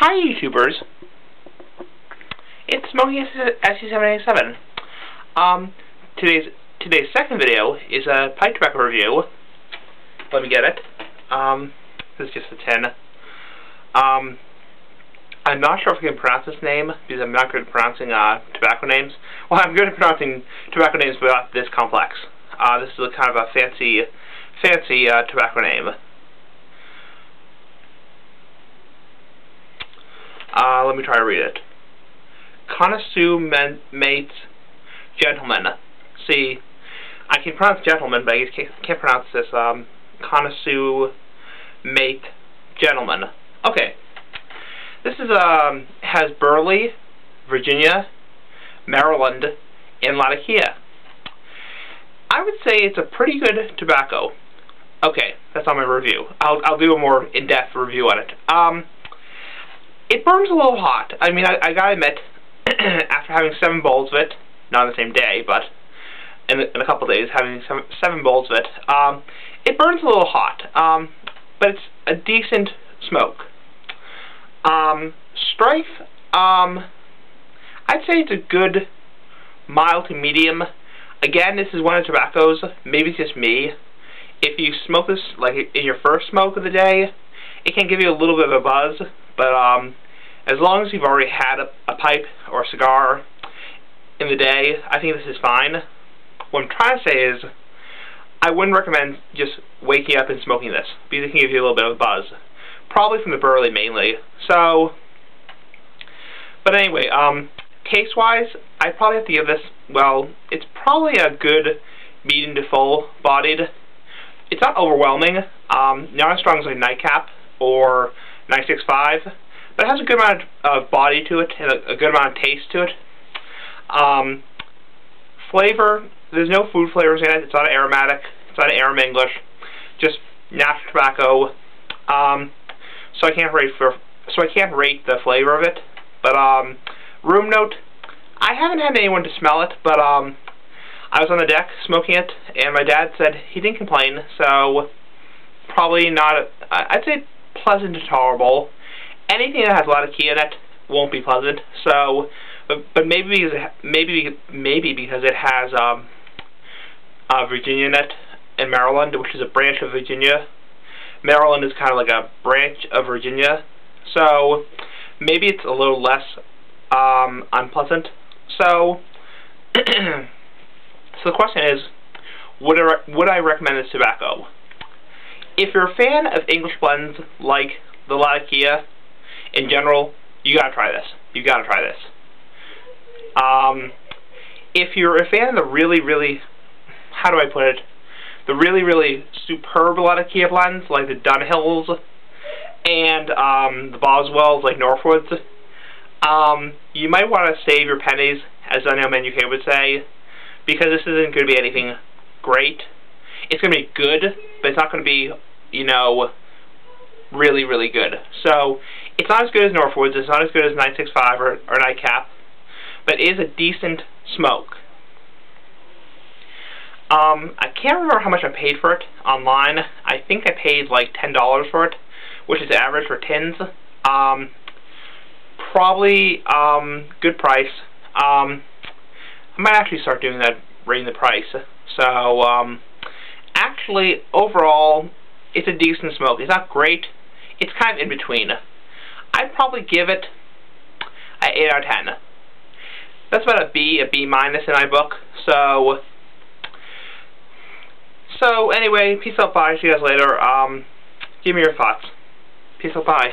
Hi YouTubers, it's Smoky SC787. Today's second video is a pipe tobacco review. Let me get it. This is just a tin. I'm not sure if I can pronounce this name because I'm not good at pronouncing tobacco names. Well, I'm good at pronouncing tobacco names, but not this complex. This is a kind of a fancy tobacco name. Let me try to read it. Consummate gentleman. See, I can pronounce gentleman, but I can't pronounce this. Consummate gentleman. Okay. This is has Burley, Virginia, Maryland, and Latakia. I would say it's a pretty good tobacco. Okay, that's on my review. I'll do a more in-depth review on it. It burns a little hot. I mean, I gotta admit, after having 7 bowls of it, not on the same day, but in a couple of days, having 7 bowls of it, it burns a little hot. But it's a decent smoke. Strife, I'd say it's a good mild to medium. Again, this is one of the tobaccos, maybe it's just me. If you smoke this like in your first smoke of the day, it can give you a little bit of a buzz, but as long as you've already had a pipe or a cigar in the day, I think this is fine. What I'm trying to say is, I wouldn't recommend just waking up and smoking this, because it can give you a little bit of a buzz. Probably from the Burley mainly. So, but anyway, taste-wise, I'd probably have to give this, well, it's probably a good medium to full-bodied. It's not overwhelming, not as strong as like Nightcap or 965, but it has a good amount of body to it and a good amount of taste to it. Flavor, there's no food flavors in it. It's not aromatic. It's not arom English. Just natural tobacco. So I can't rate the flavor of it. But room note, I haven't had anyone to smell it, but I was on the deck smoking it, and my dad said he didn't complain. So probably not. I'd say pleasant to tolerable. Anything that has a lot of key in it won't be pleasant. So, but maybe because it has Virginia in it and Maryland, which is a branch of Virginia. Maryland is kind of like a branch of Virginia, so maybe it's a little less unpleasant. So, so the question is, would I recommend this tobacco? If you're a fan of English blends like the Latakia in general, you gotta try this. You gotta try this. If you're a fan of the really, how do I put it? The really superb Latakia blends like the Dunhills and the Boswells like Northwoods, you might want to save your pennies, as Daniel Menu UK would say, because this isn't going to be anything great. It's going to be good, but it's not going to be, you know, really good. So, it's not as good as Northwoods, it's not as good as 965 or Nightcap, but it is a decent smoke. I can't remember how much I paid for it online. I think I paid like $10 for it, which is average for tins. Probably good price. I might actually start doing that, rating the price. So, actually, overall, it's a decent smoke. It's not great. It's kind of in between. I'd probably give it an 8 out of 10. That's about a B minus in my book. So anyway, peace out, bye. See you guys later. Give me your thoughts. Peace out, bye.